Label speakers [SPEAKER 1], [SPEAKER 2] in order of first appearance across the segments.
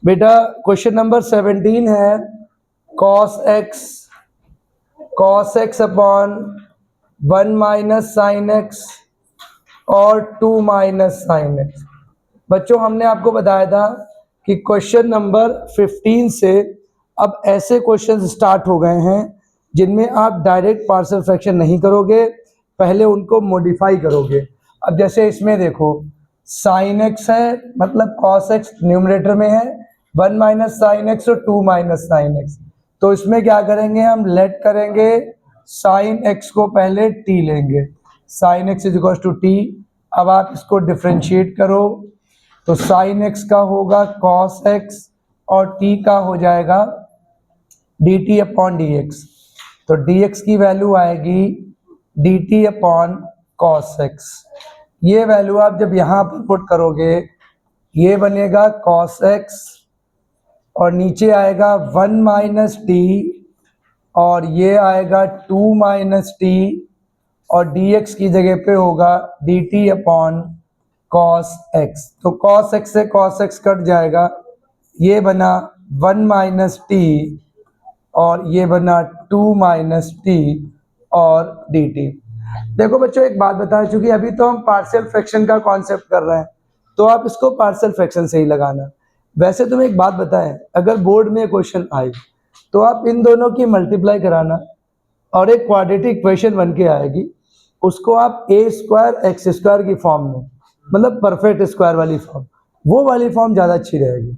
[SPEAKER 1] बेटा question number 17 है cos x upon 1 minus sine x और 2 माइनस साइन एक्स। बच्चों हमने आपको बताया था कि क्वेश्चन नंबर 15 से अब ऐसे क्वेश्चन स्टार्ट हो गए हैं जिनमें आप डायरेक्ट पार्शियल फ्रैक्शन नहीं करोगे, पहले उनको मॉडिफाई करोगे। अब जैसे इसमें देखो साइन एक्स है, मतलब कॉस एक्स न्यूमरेटर में है, 1 माइनस साइन एक्स और 2 माइनस साइन एक्स। तो इसमें क्या करेंगे, हम लेट करेंगे साइन एक्स को पहले टी लेंगे, sine x is equal to t. अब आप इसको डिफ्रेंशिएट करो तो साइन एक्स का होगा कॉस एक्स और टी का हो जाएगा D T upon D x. तो डी एक्स की वैल्यू आएगी D T upon cos x. ये वैल्यू आप जब यहाँ पर पुट करोगे ये बनेगा कॉस एक्स और नीचे आएगा 1 माइनस टी और ये आएगा 2 माइनस टी और dx की जगह पे होगा dt अपॉन कॉस एक्स। तो कॉस एक्स से कॉस एक्स कट जाएगा, ये बना 1 माइनस टी और ये बना 2 माइनस टी और dt। देखो बच्चों एक बात बताएं, चूंकि अभी तो हम पार्शियल फ्रैक्शन का कॉन्सेप्ट कर रहे हैं तो आप इसको पार्शियल फ्रैक्शन से ही लगाना। वैसे तुम्हें एक बात बताएं, अगर बोर्ड में क्वेश्चन आए तो आप इन दोनों की मल्टीप्लाई कराना और एक क्वाड्रेटिक इक्वेशन बन के आएगी, उसको आप ए स्क्वायर एक्स स्क्वायर की फॉर्म में, मतलब परफेक्ट स्क्वायर वाली फॉर्म, वो वाली फॉर्म ज़्यादा अच्छी रहेगी,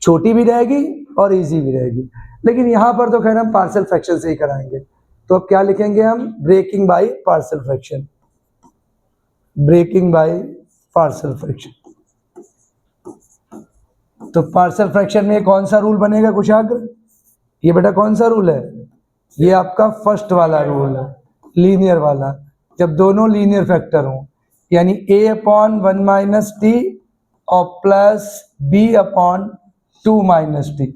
[SPEAKER 1] छोटी भी रहेगी और इजी भी रहेगी। लेकिन यहाँ पर तो खैर हम पार्शियल फ्रैक्शन से ही कराएंगे। तो अब क्या लिखेंगे हम, breaking by partial fraction, breaking by partial fraction. तो पार्शियल फ्रैक्शन में कौन सा रूल बनेगा कुशाग्र, ये बेटा कौन सा रूल है, ये आपका फर्स्ट वाला रूल है, लीनियर वाला। जब दोनों लीनियर फैक्टर हों, यानी a अपॉन 1 माइनस टी और plus b upon 2 minus T.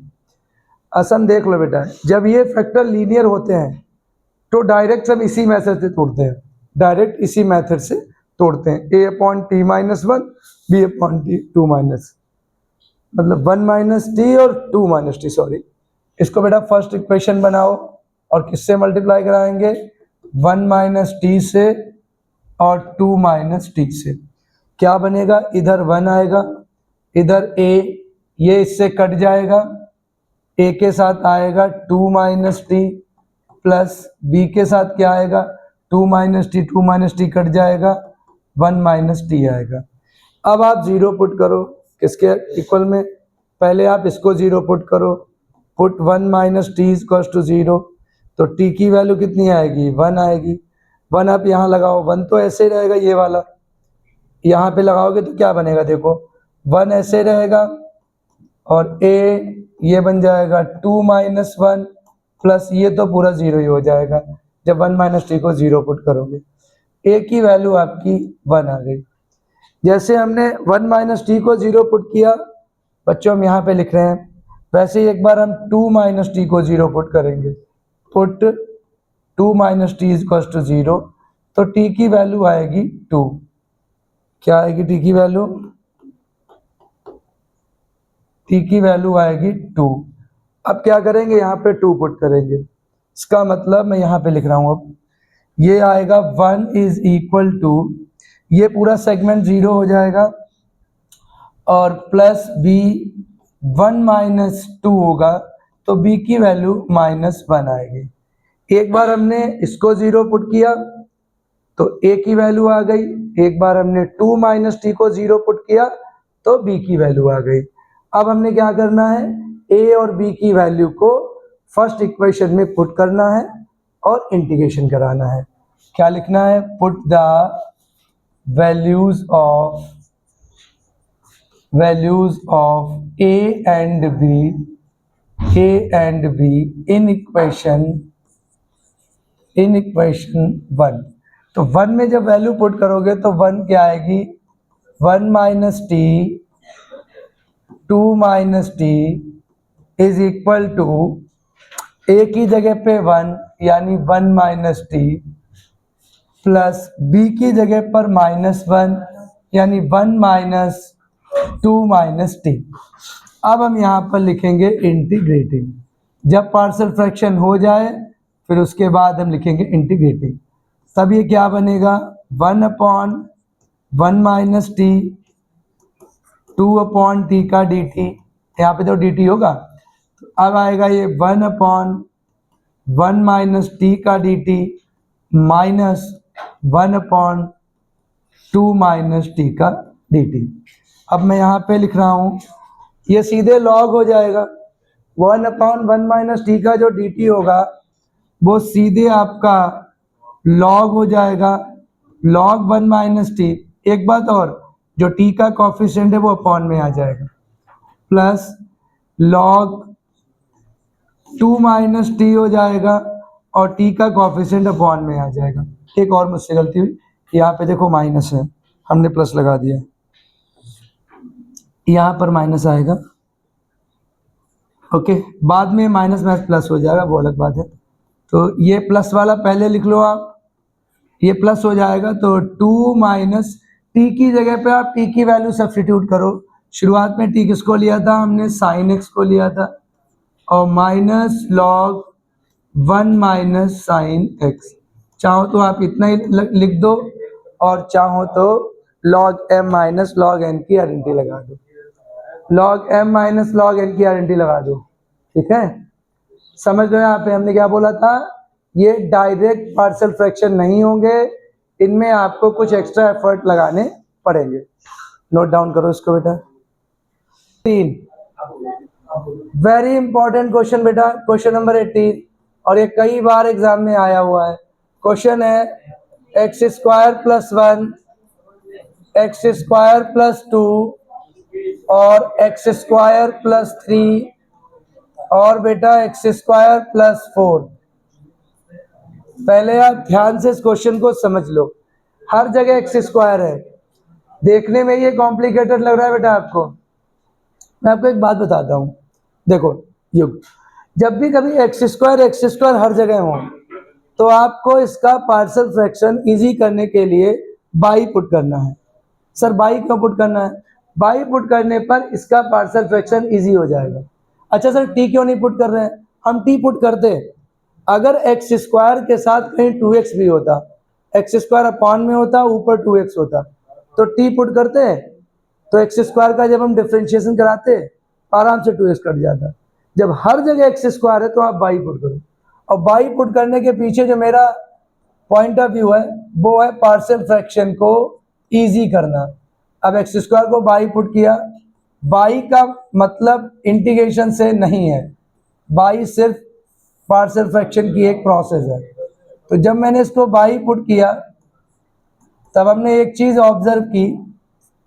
[SPEAKER 1] Assam देख लो बेटा, जब ये फैक्टर लीनियर होते हैं तो डायरेक्ट हम इसी मेथड से तोड़ते हैं, डायरेक्ट इसी मेथड से तोड़ते हैं। a upon T minus 1, b upon T 2 minus, मतलब 1 माइनस टी और 2 माइनस टी, सॉरी। इसको बेटा फर्स्ट इक्वेशन बनाओ और किससे मल्टीप्लाई कराएंगे, 1 माइनस टी से और 2 माइनस टी से। क्या बनेगा, इधर 1 आएगा, इधर a, ये इससे कट जाएगा, a के साथ आएगा 2 माइनस टी प्लस b के साथ क्या आएगा 2 माइनस टी कट जाएगा, 1 माइनस टी आएगा। अब आप जीरो पुट करो किसके इक्वल में, पहले आप इसको जीरो पुट करो, put 1 minus t equal to zero. तो t की वैल्यू कितनी आएगी, 1 आएगी। 1 आप यहाँ लगाओ, 1 तो ऐसे ही रहेगा, ये वाला यहाँ पे लगाओगे तो क्या बनेगा, देखो 1 ऐसे रहेगा और a ये बन जाएगा 2 माइनस 1 प्लस ये तो पूरा जीरो ही हो जाएगा जब 1 माइनस टी को जीरो पुट करोगे। a की वैल्यू आपकी 1 आ गई। जैसे हमने 1 माइनस टी को जीरो पुट किया, बच्चों हम यहाँ पे लिख रहे हैं, वैसे ही एक बार हम 2 माइनस टी को जीरो पुट करेंगे, put 2 minus t equal to zero. तो t की वैल्यू आएगी 2। क्या आएगी t की वैल्यू, t की वैल्यू आएगी 2। अब क्या करेंगे, यहाँ पे 2 पुट करेंगे, इसका मतलब मैं यहाँ पे लिख रहा हूँ, अब ये आएगा 1 इज इक्वल टू, ये पूरा सेगमेंट जीरो हो जाएगा और प्लस b 1 माइनस 2 होगा तो b की वैल्यू माइनस 1 आएगी। एक बार हमने इसको जीरो पुट किया तो a की वैल्यू आ गई, एक बार हमने 2 माइनस टी को जीरो पुट किया तो b की वैल्यू आ गई। अब हमने क्या करना है, a और b की वैल्यू को फर्स्ट इक्वेशन में पुट करना है और इंटीग्रेशन कराना है। क्या लिखना है, put the values of a and b in equation 1। तो 1 में जब वैल्यू पुट करोगे तो 1 क्या आएगी, 1 minus t 2 minus t is equal to a की जगह पे 1 यानी 1 माइनस टी प्लस b की जगह पर माइनस 1 यानी 1 माइनस 2 माइनस टी। अब हम यहाँ पर लिखेंगे इंटीग्रेटिंग। जब पार्शियल फ्रैक्शन हो जाए फिर उसके बाद हम लिखेंगे इंटीग्रेटिंग। तब ये क्या बनेगा, 1/1 माइनस टी 2/t का dt, यहाँ पे तो dt होगा, तो अब आएगा ये 1/1 माइनस टी का dt माइनस 1/2 माइनस टी का dt। अब मैं यहाँ पे लिख रहा हूँ, ये सीधे लॉग हो जाएगा। 1/1 माइनस टी का जो dt होगा वो सीधे आपका लॉग हो जाएगा, log 1 माइनस टी। एक बात और, जो t का कॉफिशिएंट है वो अपॉन में आ जाएगा, प्लस log 2 माइनस टी हो जाएगा और t का कॉफिशिएंट अपॉन में आ जाएगा। एक और मुझसे गलती हुई, यहाँ पे देखो माइनस है, हमने प्लस लगा दिया, यहाँ पर माइनस आएगा। ओके, बाद में माइनस में प्लस हो जाएगा, वो अलग बात है। तो ये प्लस वाला पहले लिख लो आप, ये प्लस हो जाएगा, तो 2 माइनस टी की जगह पे आप टी की वैल्यू सब्स्टिट्यूट करो। शुरुआत में टी किसको लिया था हमने, साइन एक्स को लिया था, और minus log 1 minus sine x. चाहो तो आप इतना ही लिख दो, और चाहो तो log m minus log n की आइडेंटिटी लगा दो, log m minus log n की आइडेंटिटी लगा दो। ठीक है, समझ लो यहाँ पे हमने क्या बोला था, ये डायरेक्ट पार्शियल फ्रैक्शन नहीं होंगे, इनमें आपको कुछ एक्स्ट्रा एफर्ट लगाने पड़ेंगे। नोट डाउन करो इसको बेटा। 3 वेरी इंपॉर्टेंट क्वेश्चन बेटा, क्वेश्चन नंबर 18, और ये कई बार एग्जाम में आया हुआ है। क्वेश्चन है x square plus 1 x square plus 2 और एक्स स्क्वायर प्लस 3 और बेटा एक्स स्क्वायर प्लस 4। पहले आप ध्यान से इस क्वेश्चन को समझ लो, हर जगह एक्स स्क्वायर है, देखने में ये कॉम्प्लिकेटेड लग रहा है बेटा आपको। मैं आपको एक बात बताता हूँ, देखो युग, जब भी कभी एक्स स्क्वायर हर जगह हो तो आपको इसका पार्शियल फ्रैक्शन इजी करने के लिए बाई पुट करना है। सर बाई क्यों पुट करना है, बाई पुट करने पर इसका पार्शियल फ्रैक्शन इजी हो जाएगा। अच्छा सर टी क्यों नहीं पुट कर रहे हैं, हम टी पुट करते, अगर एक्स स्क्वायर के साथ कहीं 2x भी होता, एक्स स्क्वायर अपॉन में होता, ऊपर 2x होता, तो टी पुट करते हैं, तो एक्स स्क्वायर का जब हम डिफ्रेंशिएशन कराते आराम से 2x कट जाता। जब हर जगह एक्स स्क्वायर है तो आप बाई पुट करो, और बाई पुट करने के पीछे जो मेरा पॉइंट ऑफ व्यू है वो है पार्शियल फ्रैक्शन को इजी करना। अब एक्स स्क्वायर को बाई पुट किया, बाई का मतलब इंटीग्रेशन से नहीं है, बाई सिर्फ पार्शियल फ्रैक्शन की एक प्रोसेस है। तो जब मैंने इसको बाई पुट किया तब हमने एक चीज ऑब्जर्व की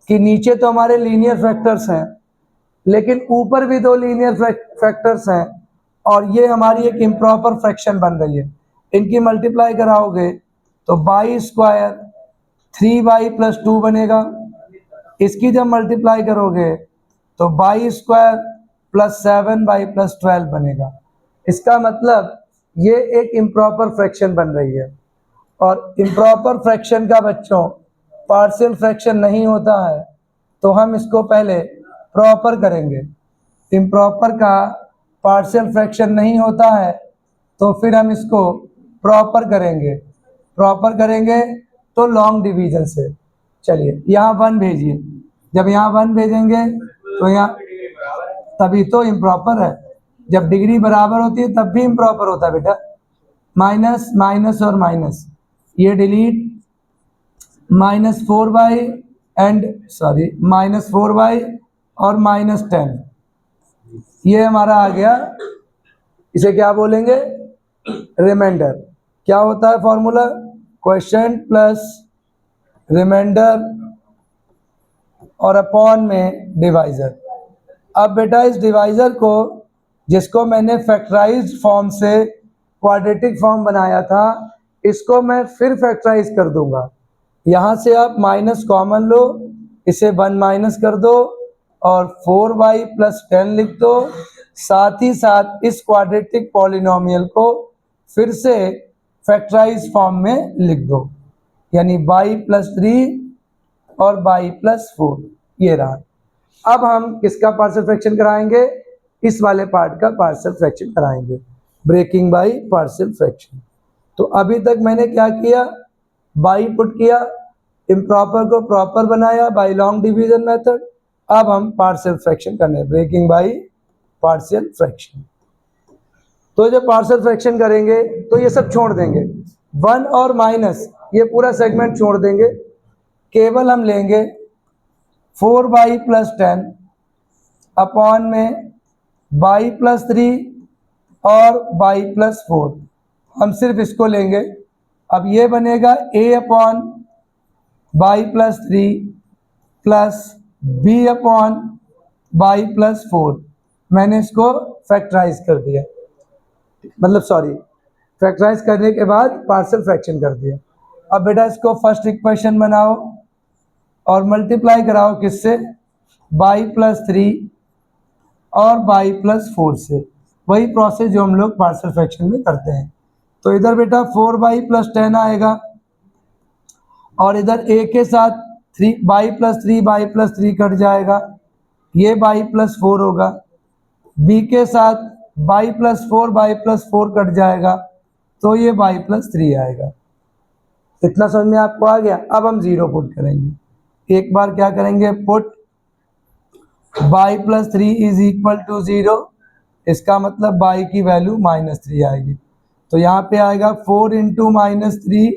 [SPEAKER 1] कि नीचे तो हमारे लीनियर फैक्टर्स हैं, लेकिन ऊपर भी 2 लीनियर फैक्टर्स हैं, और ये हमारी एक इम्प्रॉपर फ्रैक्शन बन रही है। इनकी मल्टीप्लाई कराओगे तो बाई स्क्वायर 3y प्लस 2 बनेगा, इसकी जब मल्टीप्लाई करोगे तो by square plus 7y plus 12 बनेगा। इसका मतलब ये एक इम्प्रॉपर फ्रैक्शन बन रही है, और इम्प्रॉपर फ्रैक्शन का बच्चों पार्शियल फ्रैक्शन नहीं होता है, तो हम इसको पहले प्रॉपर करेंगे। इम्प्रॉपर का पार्शियल फ्रैक्शन नहीं होता है तो फिर हम इसको प्रॉपर करेंगे, प्रॉपर करेंगे तो लॉन्ग डिवीजन से। चलिए यहाँ 1 भेजिए, जब यहाँ 1 भेजेंगे तो यहाँ, तभी तो इम्प्रॉपर है, जब डिग्री बराबर होती है तब भी इम्प्रॉपर होता है बेटा। माइनस माइनस और माइनस ये delete, -4y and sorry -4y और -10, ये हमारा आ गया, इसे क्या बोलेंगे, रिमाइंडर। क्या होता है फॉर्मूला, क्वेश्चन प्लस रिमाइंडर और अपॉन में डिवाइजर। अब बेटा इस डिवाइजर को, जिसको मैंने फैक्टराइज्ड फॉर्म से क्वाड्रेटिक फॉर्म बनाया था, इसको मैं फिर फैक्टराइज कर दूंगा। यहाँ से आप माइनस कॉमन लो, इसे 1 माइनस कर दो और 4y प्लस 10 लिख दो। साथ ही साथ इस क्वाड्रेटिक पॉलिनोमियल को फिर से फैक्टराइज फॉर्म में लिख दो, यानी y प्लस 3 और y प्लस 4, ये रहा। अब हम किसका पार्शियल फ्रैक्शन कराएंगे, इस वाले पार्ट का पार्शियल फ्रैक्शन कराएंगे, ब्रेकिंग बाय पार्शियल फ्रैक्शन। तो अभी तक मैंने क्या किया, बाई पुट किया, इम्प्रॉपर को प्रॉपर बनाया बाय लॉन्ग डिवीजन मेथड। अब हम पार्शियल फ्रैक्शन करने, ब्रेकिंग बाय पार्शियल फ्रैक्शन। तो जब पार्शियल फ्रैक्शन करेंगे तो ये सब छोड़ देंगे, 1 और माइनस ये पूरा सेगमेंट छोड़ देंगे, केवल हम लेंगे 4/+10 अपॉन में y+3 और y+4, हम सिर्फ इसको लेंगे। अब ये बनेगा a/y+3 प्लस b/y+4। मैंने इसको फैक्टराइज कर दिया, मतलब सॉरी, फैक्टराइज करने के बाद पार्शियल फ्रैक्शन कर दिया। अब बेटा इसको फर्स्ट इक्वेशन बनाओ और मल्टीप्लाई कराओ किससे, y+3 और y+4 से, वही प्रोसेस जो हम लोग पार्शियल फ्रैक्शन में करते हैं। तो इधर बेटा 4y+10 आएगा और इधर a के साथ 3y+3 कट जाएगा, ये y+4 होगा, b के साथ y+4 कट जाएगा, तो ये y+3 आएगा। इतना समझ में आपको आ गया। अब हम जीरो पुट करेंगे, एक बार क्या करेंगे, put y+3 is equal to 0, इसका मतलब y की वैल्यू -3 आएगी। तो यहाँ पे आएगा 4 into -3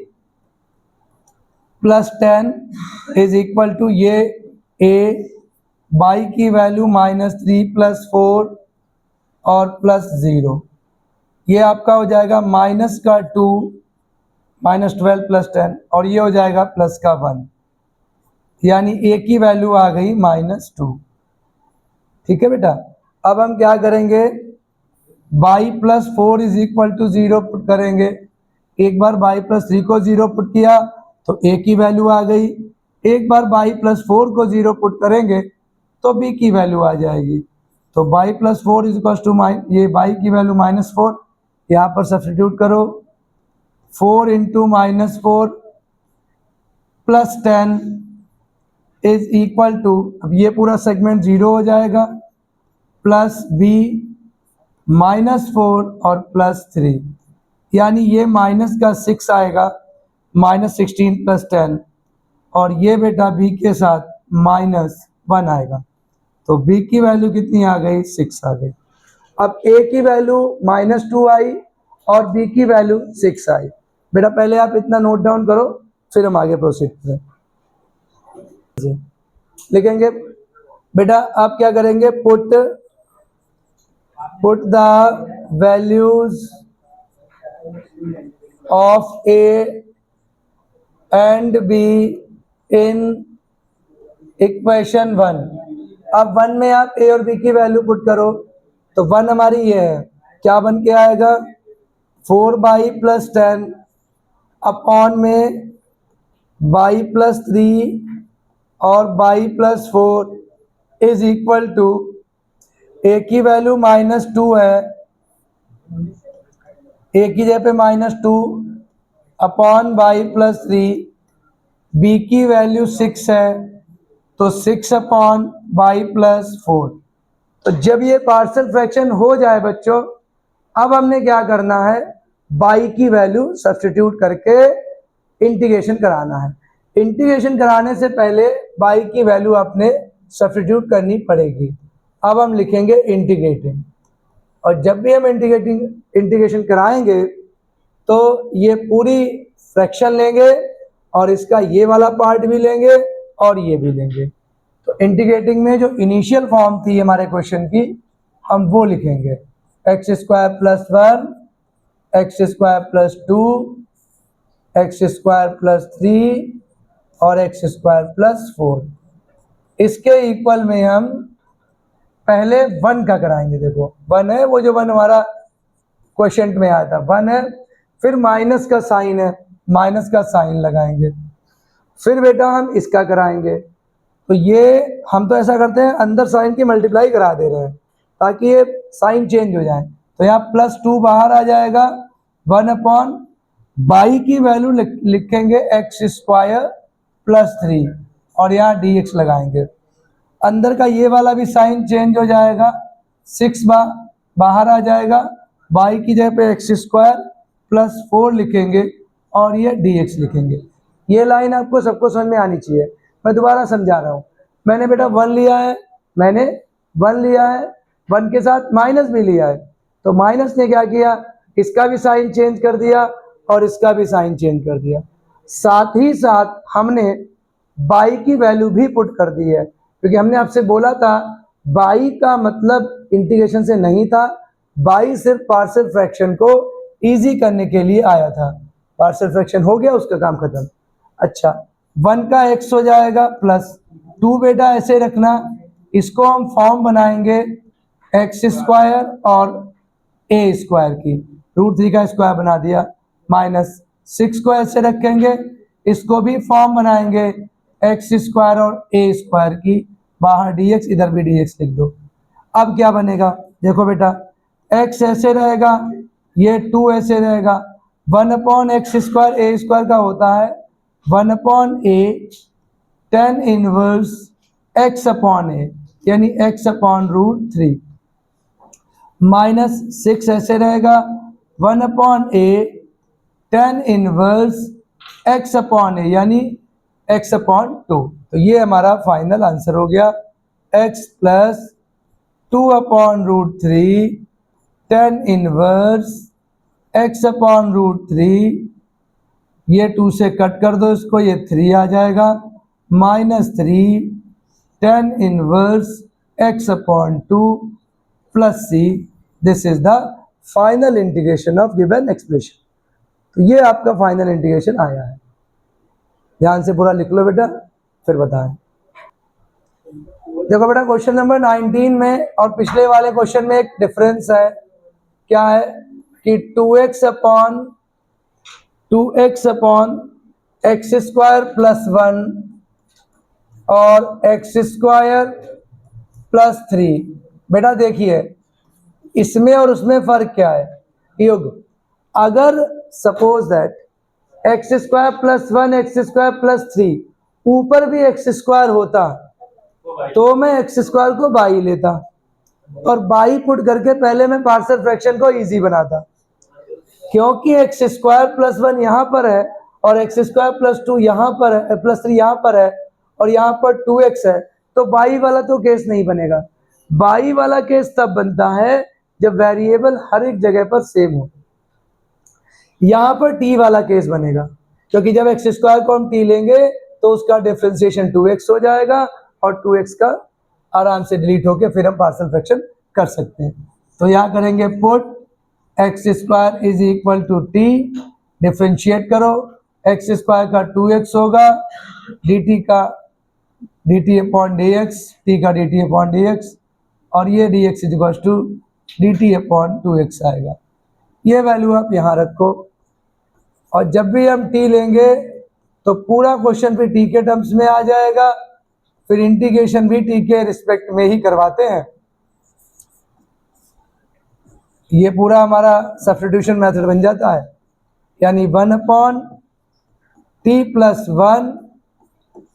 [SPEAKER 1] plus 10 is equal to ये a, y की वैल्यू -3 प्लस 4 और प्लस 0, ये आपका हो जाएगा -2 -12 प्लस 10, और ये हो जाएगा प्लस का 1, यानी a की वैल्यू आ गई -2। ठीक है बेटा। अब हम क्या करेंगे, y+4 is equal to 0 put करेंगे। एक बार y+3 को 0 पुट किया तो a की वैल्यू आ गई, एक बार y+4 को 0 पुट करेंगे तो b की वैल्यू आ जाएगी। तो y+4 इज इक्वल टू ये y की वैल्यू -4, यहाँ पर सब्स्टिट्यूट करो, 4 into -4 plus 10 is equal to, अब ये पूरा सेगमेंट 0 हो जाएगा, प्लस b -4 और प्लस 3, यानी ये माइनस का 6 आएगा, -16 प्लस 10, और ये बेटा b के साथ -1 आएगा। तो b की वैल्यू कितनी आ गई, 6 आ गई। अब a की वैल्यू -2 आई और b की वैल्यू 6 आई। बेटा पहले आप इतना नोट डाउन करो, फिर हम आगे प्रोसीड करें। लिखेंगे बेटा, आप क्या करेंगे, put the values of a and b in equation 1। अब 1 में आप a और b की वैल्यू पुट करो, तो 1 हमारी ये है, क्या बन के आएगा, 4y+10 अपॉन में y+3 और y+4 is equal to, a की वैल्यू -2 है, a की जगह पे -2 अपॉन y+3, b की वैल्यू 6 है, तो 6 अपॉन y+4। तो जब ये पार्शियल फ्रैक्शन हो जाए बच्चों, अब हमने क्या करना है, y की वैल्यू सब्स्टिट्यूट करके इंटीग्रेशन कराना है। इंटीग्रेशन कराने से पहले y की वैल्यू आपने सब्स्टिट्यूट करनी पड़ेगी। अब हम लिखेंगे इंटीग्रेटिंग, और जब भी हम इंटीग्रेशन कराएंगे तो ये पूरी फ्रैक्शन लेंगे और इसका ये वाला पार्ट भी लेंगे और ये भी लेंगे। तो इंटीग्रेटिंग में जो इनिशियल फॉर्म थी हमारे क्वेश्चन की, हम वो लिखेंगे, x² + 1, x² + 2, x² + 3 और x² + 4। इसके इक्वल में हम पहले 1 का कराएंगे। देखो 1 है, वो जो 1 हमारा क्वेश्चन में आया था 1 है, फिर माइनस का साइन है, माइनस का साइन लगाएंगे, फिर बेटा हम इसका कराएंगे। तो ये हम तो ऐसा करते हैं, अंदर साइन की मल्टीप्लाई करा दे रहे हैं ताकि ये साइन चेंज हो जाए। तो यहाँ +2 बाहर आ जाएगा, 1 अपॉन y की वैल्यू लिखेंगे x² + 3 और यहाँ dx लगाएंगे। अंदर का ये वाला भी साइन चेंज हो जाएगा, 6 बाहर आ जाएगा, y की जगह पे x स्क्वायर प्लस 4 लिखेंगे और ये dx लिखेंगे। ये लाइन आपको सबको समझ में आनी चाहिए। मैं दोबारा समझा रहा हूँ। मैंने बेटा 1 लिया है, 1 के साथ माइनस भी लिया है, तो माइनस ने क्या किया, इसका भी साइन चेंज कर दिया और इसका भी साइन चेंज कर दिया। साथ ही साथ हमने y की वैल्यू भी पुट कर दी है, क्योंकि हमने आपसे बोला था y का मतलब इंटीग्रेशन से नहीं था, y सिर्फ पार्शियल फ्रैक्शन को इजी करने के लिए आया था। पार्शियल फ्रैक्शन हो गया, उसका काम खत्म। अच्छा, 1 का x हो जाएगा प्लस 2 बेटा ऐसे रखना, इसको हम फॉर्म बनाएंगे x स्क्वायर और a स्क्वायर की, √3 का स्क्वायर बना दिया, माइनस 6 को ऐसे रखेंगे, इसको भी फॉर्म बनाएंगे x स्क्वायर और a स्क्वायर की, बाहर dx, इधर भी dx लिख दो। अब क्या बनेगा, देखो बेटा, x ऐसे रहेगा, ये 2 ऐसे रहेगा, 1/x स्क्वायर a स्क्वायर का होता है 1/a tan इनवर्स x/a, यानी x/√3, माइनस 6 ऐसे रहेगा 1/a tan इनवर्स x/a, यानी x/2। तो ये हमारा फाइनल आंसर हो गया, x plus 2/√3 tan inverse x/√3, ये 2 से कट कर दो इसको, ये 3 आ जाएगा, -3 tan inverse x/2 plus c। This is the final integration of given expression. तो ये आपका फाइनल इंटीग्रेशन आया है। ध्यान से पूरा लिख लो बेटा, फिर बताएं। देखो बेटा, क्वेश्चन नंबर 19 में और पिछले वाले क्वेश्चन में एक डिफरेंस है। क्या है कि 2x upon x square plus 1 और x स्क्वायर प्लस 3। बेटा देखिए, इसमें और उसमें फर्क क्या है, युग। अगर suppose that x square plus 1 x square plus 3 ऊपर भी x स्क्वायर होता तो मैं x स्क्वायर को बाई लेता और बाई पुट करके पहले मैं पार्शियल फ्रैक्शन को इजी बनाता। क्योंकि x स्क्वायर प्लस 1 यहाँ पर है और x स्क्वायर प्लस 2 यहाँ पर है, प्लस 3 यहाँ पर है और यहाँ पर 2x है, तो बाई वाला तो केस नहीं बनेगा। बाई वाला केस तब बनता है जब वेरिएबल हर एक जगह पर सेम हो। यहाँ पर t वाला केस बनेगा, क्योंकि जब x स्क्वायर को हम t लेंगे तो उसका डिफरेंशिएशन 2x हो जाएगा और 2x का आराम से डिलीट होके फिर हम पार्शियल फ्रैक्शन कर सकते हैं। तो यहाँ करेंगे put x square is equal to t, differentiate करो, x स्क्वायर का 2x होगा, dt का dt अपॉन dx, t का dt अपॉन dx, और ये dx is equal to dt upon 2x आएगा। ये वैल्यू आप यहाँ रखो और जब भी हम t लेंगे तो पूरा क्वेश्चन फिर t के टर्म्स में आ जाएगा, फिर इंटीग्रेशन भी t के रिस्पेक्ट में ही करवाते हैं। ये पूरा हमारा सब्स्टिट्यूशन मेथड बन जाता है, यानी 1/t प्लस 1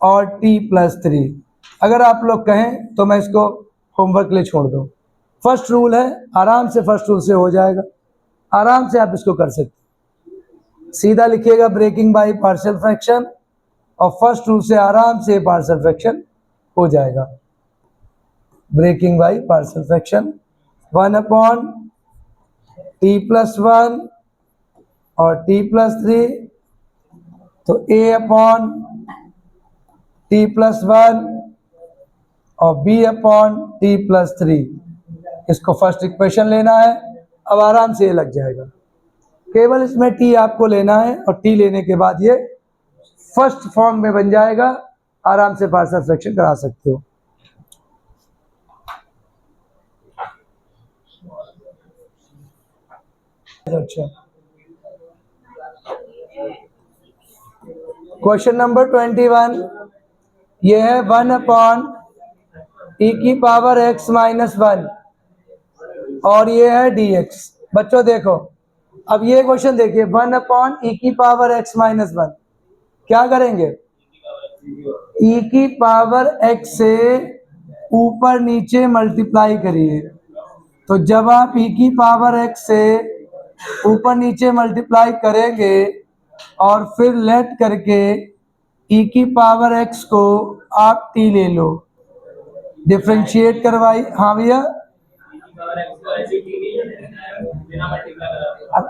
[SPEAKER 1] और t प्लस 3। अगर आप लोग कहें तो मैं इसको होमवर्क के लिए छोड़ दूँ। फर्स्ट रूल है, आराम से फर्स्ट रूल से हो जाएगा, आराम से आप इसको कर सकते। सीधा लिखिएगा ब्रेकिंग बाय पार्शियल फ्रैक्शन और फर्स्ट रूल से आराम से पार्शियल फ्रैक्शन हो जाएगा। Breaking by partial fraction 1/t plus 1 और t प्लस 3, तो a/t प्लस 1 और b/t प्लस 3। इसको फर्स्ट इक्वेशन लेना है, अब आराम से ये लग जाएगा। केवल इसमें t आपको लेना है और t लेने के बाद ये फर्स्ट फॉर्म में बन जाएगा, आराम से पार्शियल फ्रैक्शन करा सकते हो। अच्छा, क्वेश्चन नंबर 21 ये है 1/e की पावर x माइनस 1 और ये है dx। बच्चों देखो, अब ये क्वेश्चन देखिए, 1/e की पावर x माइनस 1, क्या करेंगे, e की पावर x से ऊपर नीचे मल्टीप्लाई करिए। तो जब आप e की पावर x से ऊपर नीचे मल्टीप्लाई करेंगे और फिर लेट करके e की पावर x को आप t ले लो, डिफ्रेंशिएट करवाई। हाँ भैया,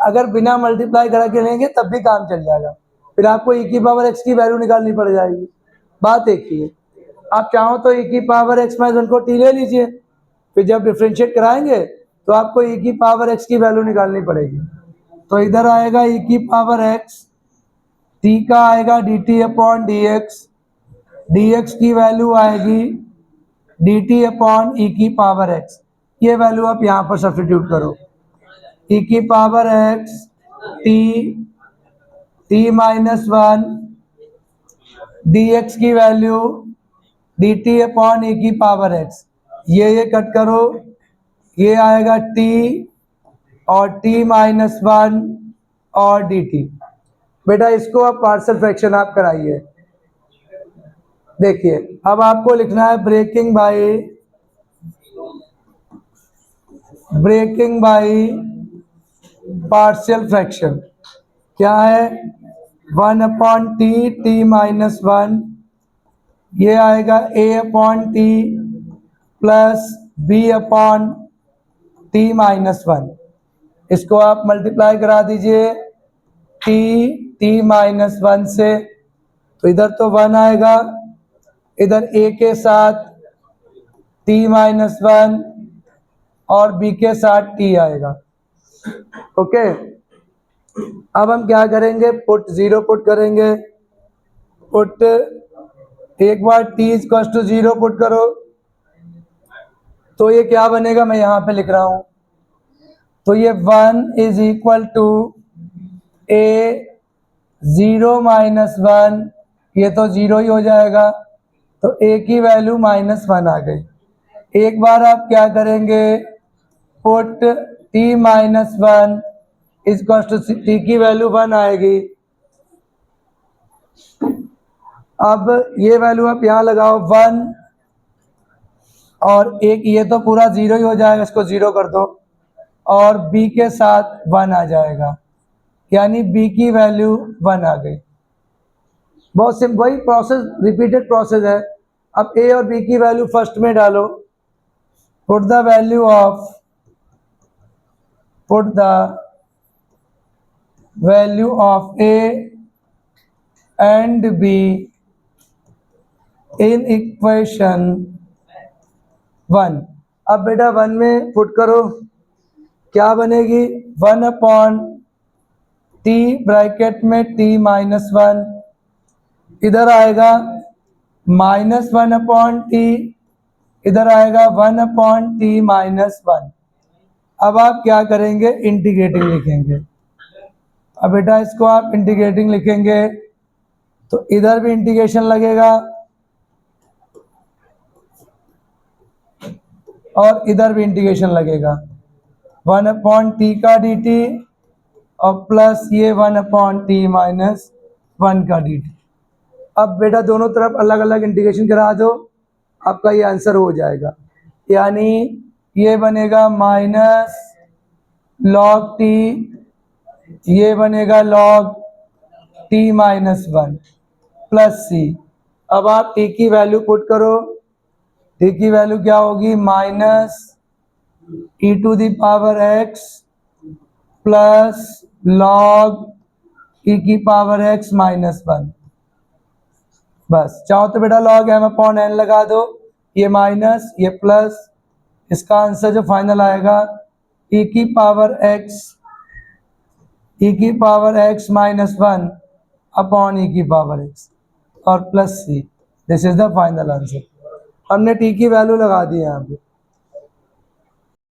[SPEAKER 1] अगर बिना मल्टीप्लाई करा के लेंगे तब भी काम चल जाएगा, फिर आपको e की पावर x की वैल्यू निकालनी पड़ जाएगी। बात एक ही है, आप चाहो तो e की पावर x माइनस 1 को t ले लीजिए, फिर जब डिफ्रेंशिएट कराएंगे तो आपको e की पावर x की वैल्यू निकालनी पड़ेगी। तो इधर आएगा e की पावर x, t का आएगा dt अपॉन dx, dx की वैल्यू आएगी dt अपॉन e की पावर x। ये वैल्यू आप यहाँ पर सब्स्टिट्यूट करो, e की power x t minus 1, dx की वैल्यू dt अपॉन e की पावर x। ये कट करो, ये आएगा t और t माइनस 1 और dt। बेटा इसको अब पार्शियल फ्रैक्शन आप कराइए। देखिए अब आपको लिखना है ब्रेकिंग बाय पार्शियल फ्रैक्शन। क्या है, 1 अपॉन टी माइनस 1, ये आएगा a upon T plus b upon T minus 1। इसको आप मल्टीप्लाई करा दीजिए टी माइनस 1 से, तो इधर तो 1 आएगा, इधर a के साथ t माइनस 1 और b के साथ t आएगा। ओके, अब हम क्या करेंगे, पुट 0 पुट करेंगे। पुट एक बार t इक्वल टू 0 पुट करो तो ये क्या बनेगा, मैं यहाँ पे लिख रहा हूँ। तो ये 1 इज इक्वल टू a 0 माइनस 1, ये तो 0 ही हो जाएगा, तो a की वैल्यू माइनस 1 आ गई। एक बार आप क्या करेंगे, put t minus 1 equal to t की वैल्यू 1 आएगी। अब ये वैल्यू आप यहाँ लगाओ 1 और एक, ये तो पूरा 0 ही हो जाएगा, इसको 0 कर दो और b के साथ 1 आ जाएगा, यानी b की वैल्यू 1 आ गई। बहुत सिंपल, वही प्रोसेस, रिपीटेड प्रोसेस है। अब a और b की वैल्यू फर्स्ट में डालो, put the value of a and b in equation 1। अब बेटा 1 में पुट करो, क्या बनेगी, 1 अपॉन t ब्रैकेट में t माइनस 1, इधर आएगा माइनस 1 अपॉन t, इधर आएगा 1 अपॉन t माइनस 1। अब आप क्या करेंगे, इंटीग्रेटिंग लिखेंगे। अब बेटा इसको आप इंटीग्रेटिंग लिखेंगे तो इधर भी इंटीग्रेशन लगेगा और इधर भी इंटीग्रेशन लगेगा, 1 अपॉन टी का dt और प्लस ये 1 अपॉन टी माइनस 1 का dt। अब बेटा दोनों तरफ अलग अलग इंटीग्रेशन करा दो, आपका ये आंसर हो जाएगा, यानी ये बनेगा माइनस लॉग टी, ये बनेगा log T minus 1 plus C. अब आप टी की वैल्यू पुट करो, टी की वैल्यू क्या होगी, minus E to the power X plus log E की पावर एक्स माइनस 1। बस चाहो तो बेटा लॉग एम अपॉन एन लगा दो, ये माइनस ये प्लस, इसका आंसर जो फाइनल आएगा ई की power x minus 1 upon e की पावर एक्स और plus c. This is the final answer. हमने टी की वैल्यू लगा दी यहाँ पे।